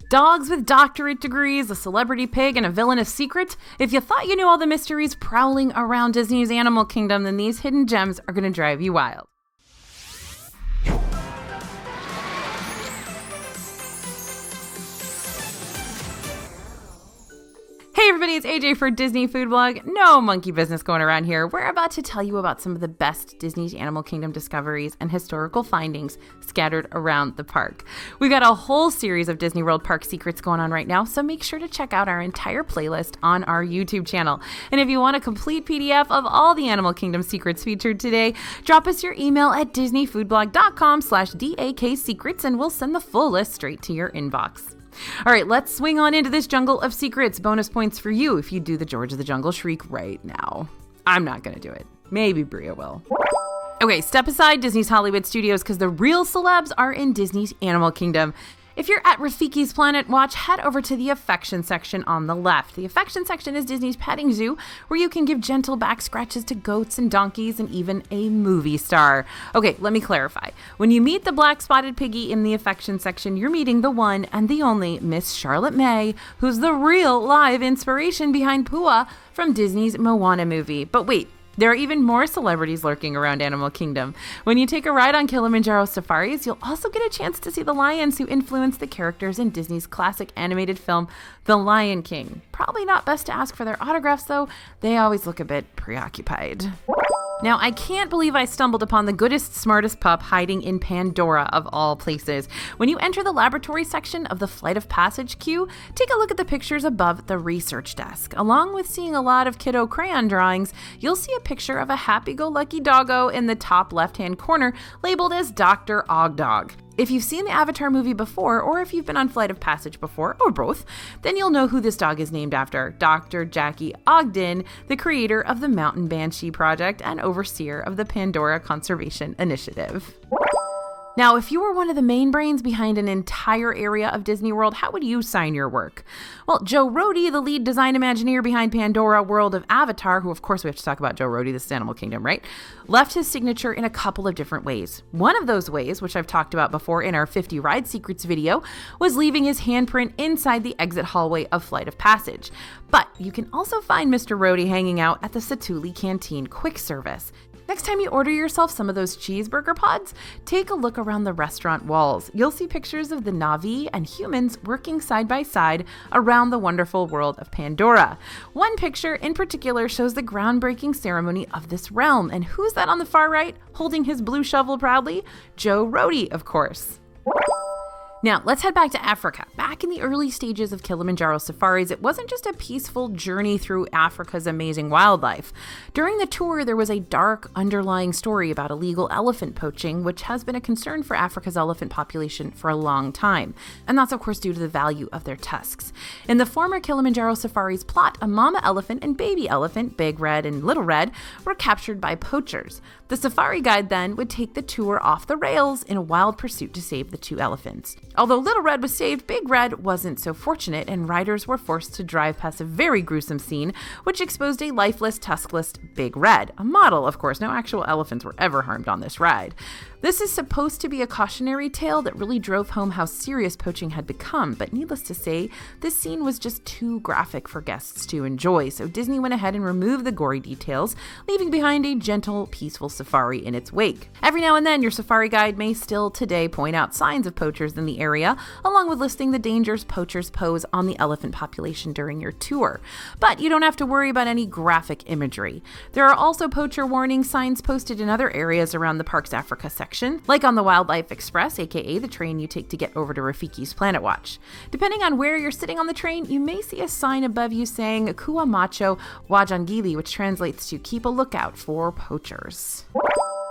Dogs with doctorate degrees, a celebrity pig, and a villainous secret? If you thought you knew all the mysteries prowling around Disney's Animal Kingdom, then these hidden gems are going to drive you wild. Hey everybody, it's AJ for Disney Food Blog. No monkey business going around here. We're about to tell you about some of the best Disney's Animal Kingdom discoveries and historical findings scattered around the park. We've got a whole series of Disney World park secrets going on right now, so make sure to check out our entire playlist on our YouTube channel. And if you want a complete PDF of all the Animal Kingdom secrets featured today, drop us your email at disneyfoodblog.com/DAKsecrets and we'll send the full list straight to your inbox. All right, let's swing on into this jungle of secrets. Bonus points for you if you do the George of the Jungle shriek right now. I'm not going to do it. Maybe Bria will. Okay, step aside Disney's Hollywood Studios because the real celebs are in Disney's Animal Kingdom. If you're at Rafiki's Planet Watch, head over to the affection section on the left. The affection section is Disney's petting zoo, where you can give gentle back scratches to goats and donkeys and even a movie star. Okay, let me clarify. When you meet the black spotted piggy in the affection section, you're meeting the one and the only Miss Charlotte May, who's the real live inspiration behind Pua from Disney's Moana movie. But wait, there are even more celebrities lurking around Animal Kingdom. When you take a ride on Kilimanjaro safaris, you'll also get a chance to see the lions who influenced the characters in Disney's classic animated film, The Lion King. Probably not best to ask for their autographs, though. They always look a bit preoccupied. Now, I can't believe I stumbled upon the goodest, smartest pup hiding in Pandora of all places. When you enter the laboratory section of the Flight of Passage queue, take a look at the pictures above the research desk. Along with seeing a lot of kiddo crayon drawings, you'll see a picture of a happy-go-lucky doggo in the top left-hand corner labeled as Dr. Ogdog. If you've seen the Avatar movie before, or if you've been on Flight of Passage before, or both, then you'll know who this dog is named after. Dr. Jackie Ogden, the creator of the Mountain Banshee Project and overseer of the Pandora Conservation Initiative. Now, if you were one of the main brains behind an entire area of Disney World, how would you sign your work? Well, Joe Rohde, the lead design Imagineer behind Pandora World of Avatar, who of course we have to talk about Joe Rohde, this is Animal Kingdom, right? Left his signature in a couple of different ways. One of those ways, which I've talked about before in our 50 Ride Secrets video, was leaving his handprint inside the exit hallway of Flight of Passage. But you can also find Mr. Rohde hanging out at the Satuli Canteen quick service. Next time you order yourself some of those cheeseburger pods, take a look around the restaurant walls. You'll see pictures of the Na'vi and humans working side by side around the wonderful world of Pandora. One picture in particular shows the groundbreaking ceremony of this realm. And who's that on the far right, holding his blue shovel proudly? Joe Rohde, of course. Now, let's head back to Africa. Back in the early stages of Kilimanjaro safaris, it wasn't just a peaceful journey through Africa's amazing wildlife. During the tour, there was a dark underlying story about illegal elephant poaching, which has been a concern for Africa's elephant population for a long time. And that's, of course, due to the value of their tusks. In the former Kilimanjaro safaris plot, a mama elephant and baby elephant, Big Red and Little Red, were captured by poachers. The safari guide then would take the tour off the rails in a wild pursuit to save the two elephants. Although Little Red was saved, Big Red wasn't so fortunate, and riders were forced to drive past a very gruesome scene, which exposed a lifeless, tuskless Big Red. A model, of course. No actual elephants were ever harmed on this ride. This is supposed to be a cautionary tale that really drove home how serious poaching had become, but needless to say, this scene was just too graphic for guests to enjoy, so Disney went ahead and removed the gory details, leaving behind a gentle, peaceful safari in its wake. Every now and then, your safari guide may still today point out signs of poachers in the area, along with listing the dangers poachers pose on the elephant population during your tour. But you don't have to worry about any graphic imagery. There are also poacher warning signs posted in other areas around the park's Africa section, like on the Wildlife Express, aka the train you take to get over to Rafiki's Planet Watch. Depending on where you're sitting on the train, you may see a sign above you saying Kua Macho Wajangili, which translates to keep a lookout for poachers.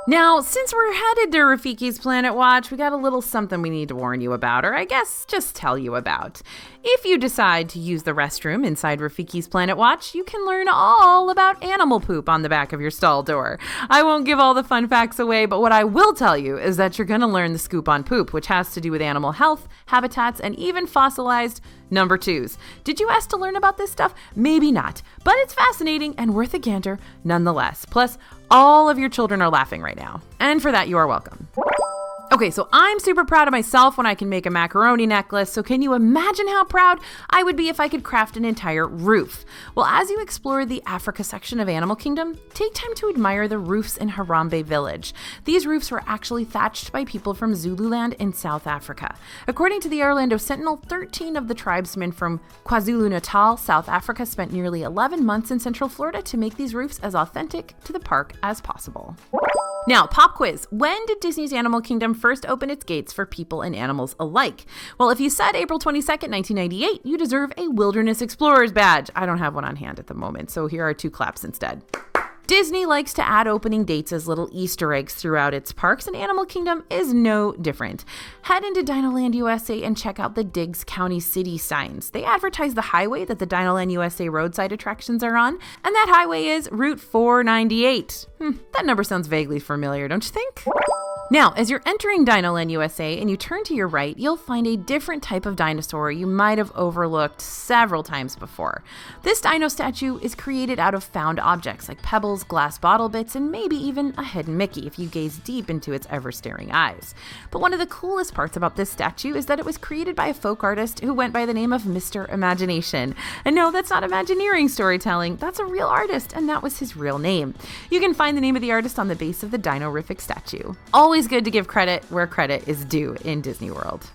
Now, since we're headed to Rafiki's Planet Watch, we got a little something we need to warn you about, or I guess just tell you about. If you decide to use the restroom inside Rafiki's Planet Watch, you can learn all about animal poop on the back of your stall door. I won't give all the fun facts away, but what I will tell you is that you're going to learn the scoop on poop, which has to do with animal health, habitats, and even fossilized number twos. Did you ask to learn about this stuff? Maybe not, but it's fascinating and worth a gander nonetheless. Plus, all of your children are laughing right now, and for that you are welcome. Okay, so I'm super proud of myself when I can make a macaroni necklace, so can you imagine how proud I would be if I could craft an entire roof? Well, as you explore the Africa section of Animal Kingdom, take time to admire the roofs in Harambe village. These roofs were actually thatched by people from Zululand in South Africa. According to the Orlando Sentinel, 13 of the tribesmen from KwaZulu-Natal, South Africa, spent nearly 11 months in Central Florida to make these roofs as authentic to the park as possible. Now, pop quiz. When did Disney's Animal Kingdom first open its gates for people and animals alike? Well, if you said April 22nd, 1998, you deserve a Wilderness Explorer's badge. I don't have one on hand at the moment, so here are 2 claps instead. Disney likes to add opening dates as little Easter eggs throughout its parks, and Animal Kingdom is no different. Head into Dinoland USA and check out the Diggs County City signs. They advertise the highway that the Dinoland USA roadside attractions are on, and that highway is Route 498. That number sounds vaguely familiar, don't you think? Now, as you're entering Dinoland USA and you turn to your right, you'll find a different type of dinosaur you might have overlooked several times before. This dino statue is created out of found objects like pebbles, glass bottle bits, and maybe even a hidden Mickey if you gaze deep into its ever-staring eyes. But one of the coolest parts about this statue is that it was created by a folk artist who went by the name of Mr. Imagination. And no, that's not Imagineering storytelling, that's a real artist, and that was his real name. You can find the name of the artist on the base of the Dino-rific statue. Always good to give credit where credit is due in Disney World.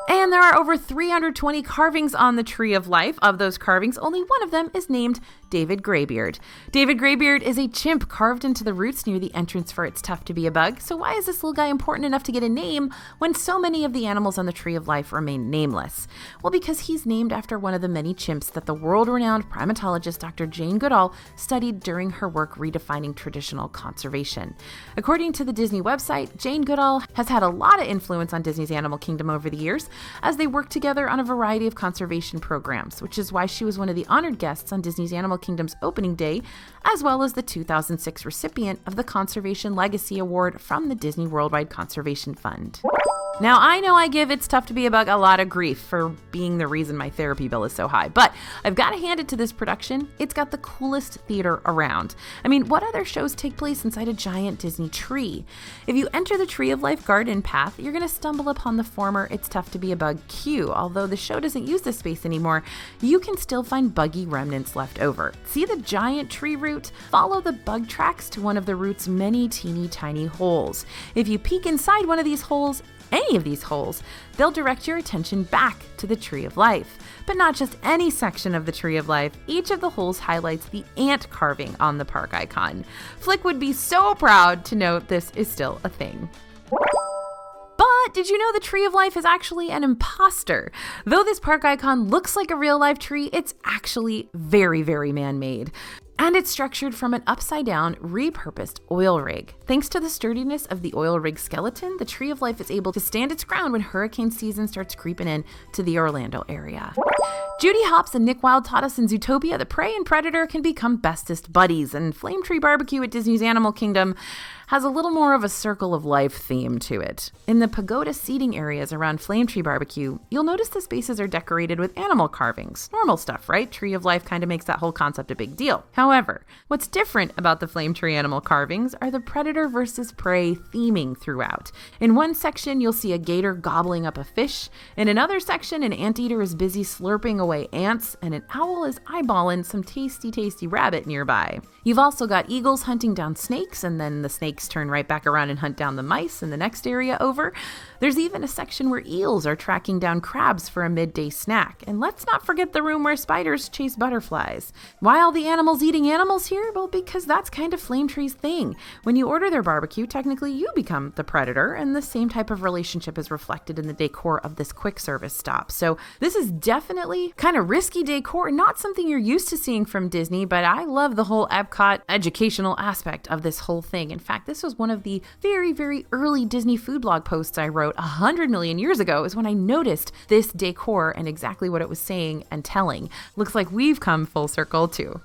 And there are over 320 carvings on the Tree of Life. Of those carvings, only one of them is named David Graybeard. David Graybeard is a chimp carved into the roots near the entrance for It's Tough to Be a Bug. So why is this little guy important enough to get a name when so many of the animals on the Tree of Life remain nameless? Well, because he's named after one of the many chimps that the world-renowned primatologist Dr. Jane Goodall studied during her work redefining traditional conservation. According to the Disney website, Jane Goodall has had a lot of influence on Disney's Animal Kingdom over the years, as they worked together on a variety of conservation programs, which is why she was one of the honored guests on Disney's Animal Kingdom's opening day, as well as the 2006 recipient of the Conservation Legacy Award from the Disney Worldwide Conservation Fund. Now, I know I give It's Tough to Be a Bug a lot of grief for being the reason my therapy bill is so high, but I've got to hand it to this production. It's got the coolest theater around. I mean, what other shows take place inside a giant Disney tree? If you enter the Tree of Life garden path, you're going to stumble upon the former It's Tough to Be a Bug queue. Although the show doesn't use this space anymore, you can still find buggy remnants left over. See the giant tree root? Follow the bug tracks to one of the root's many teeny tiny holes. If you peek inside one of these holes, any of these holes, they'll direct your attention back to the Tree of Life. But not just any section of the Tree of Life, each of the holes highlights the ant carving on the park icon. Flick would be so proud to note this is still a thing. But did you know the Tree of Life is actually an imposter? Though this park icon looks like a real-life tree, it's actually very, very man-made. And it's structured from an upside-down, repurposed oil rig. Thanks to the sturdiness of the oil rig skeleton, the Tree of Life is able to stand its ground when hurricane season starts creeping in to the Orlando area. Judy Hopps and Nick Wilde taught us in Zootopia that prey and predator can become bestest buddies, and Flametree BBQ at Disney's Animal Kingdom has a little more of a circle of life theme to it. In the pagoda seating areas around Flametree BBQ, you'll notice the spaces are decorated with animal carvings. Normal stuff, right? Tree of Life kind of makes that whole concept a big deal. However, what's different about the Flametree animal carvings are the predator versus prey theming throughout. In one section, you'll see a gator gobbling up a fish. In another section, an anteater is busy slurping away ants, and an owl is eyeballing some tasty, tasty rabbit nearby. You've also got eagles hunting down snakes, and then the snakes turn right back around and hunt down the mice in the next area over. There's even a section where eels are tracking down crabs for a midday snack. And let's not forget the room where spiders chase butterflies. Why all the animals eating animals here? Well, because that's kind of Flametree's thing. When you order their barbecue, technically you become the predator, and the same type of relationship is reflected in the decor of this quick service stop. So this is definitely kind of risky decor, not something you're used to seeing from Disney, but I love the whole Epcot educational aspect of this whole thing. In fact, this was one of the very, very early Disney food blog posts I wrote 100 million years ago is when I noticed this decor and exactly what it was saying and telling. Looks like we've come full circle too.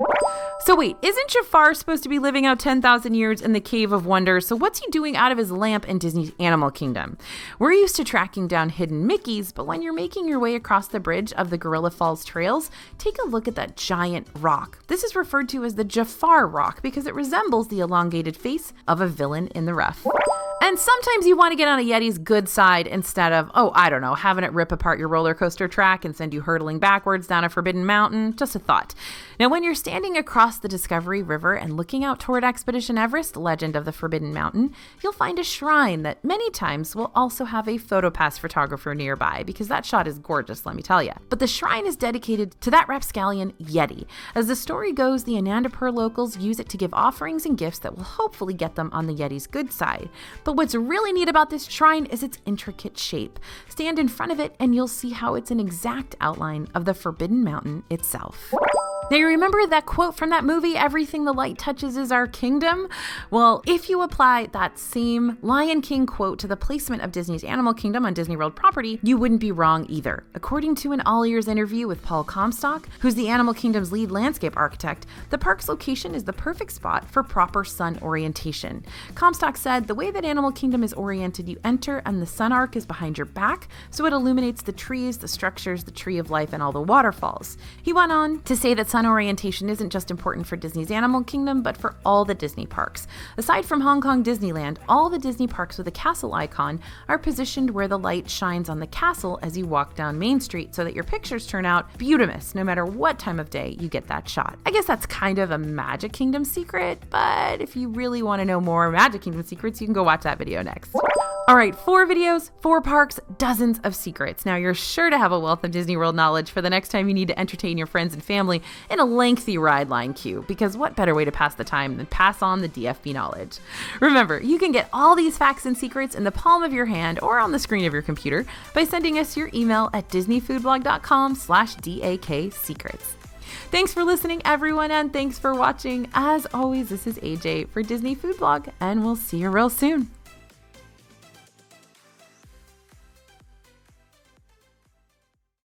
So wait, isn't Jafar supposed to be living out 10,000 years in the Cave of Wonders? So what's he doing out of his lamp in Disney's Animal Kingdom? We're used to tracking down hidden Mickeys, but when you're making your way across the bridge of the Gorilla Falls trails, take a look at that giant rock. This is referred to as the Jafar Rock because it resembles the elongated face of a villain in the rough. And sometimes you want to get on a Yeti's good side instead of, having it rip apart your roller coaster track and send you hurtling backwards down a forbidden mountain. Just a thought. Now, when you're standing across the Discovery River and looking out toward Expedition Everest, Legend of the Forbidden Mountain, you'll find a shrine that many times will also have a PhotoPass photographer nearby, because that shot is gorgeous, let me tell you. But the shrine is dedicated to that rapscallion Yeti. As the story goes, the Anandapur locals use it to give offerings and gifts that will hopefully get them on the Yeti's good side. But what's really neat about this shrine is its intricate shape. Stand in front of it and you'll see how it's an exact outline of the Forbidden Mountain itself. Now, you remember that quote from that movie, "Everything the light touches is our kingdom"? Well, if you apply that same Lion King quote to the placement of Disney's Animal Kingdom on Disney World property, you wouldn't be wrong either. According to an all-ears interview with Paul Comstock, who's the Animal Kingdom's lead landscape architect, the park's location is the perfect spot for proper sun orientation. Comstock said, "The way that Animal Kingdom is oriented, you enter and the sun arc is behind your back, so it illuminates the trees, the structures, the tree of life, and all the waterfalls." He went on to say that sun orientation isn't just important for Disney's Animal Kingdom, but for all the Disney parks. Aside from Hong Kong Disneyland, all the Disney parks with a castle icon are positioned where the light shines on the castle as you walk down Main Street, so that your pictures turn out beautimous no matter what time of day you get that shot. I guess that's kind of a Magic Kingdom secret, but if you really want to know more Magic Kingdom secrets, you can go watch that video next. All right, 4 videos, 4 parks, dozens of secrets. Now you're sure to have a wealth of Disney World knowledge for the next time you need to entertain your friends and family in a lengthy ride line queue, because what better way to pass the time than pass on the DFB knowledge? Remember, you can get all these facts and secrets in the palm of your hand or on the screen of your computer by sending us your email at disneyfoodblog.com/DAKsecrets. Thanks for listening, everyone, and thanks for watching. As always, this is AJ for Disney Food Blog, and we'll see you real soon.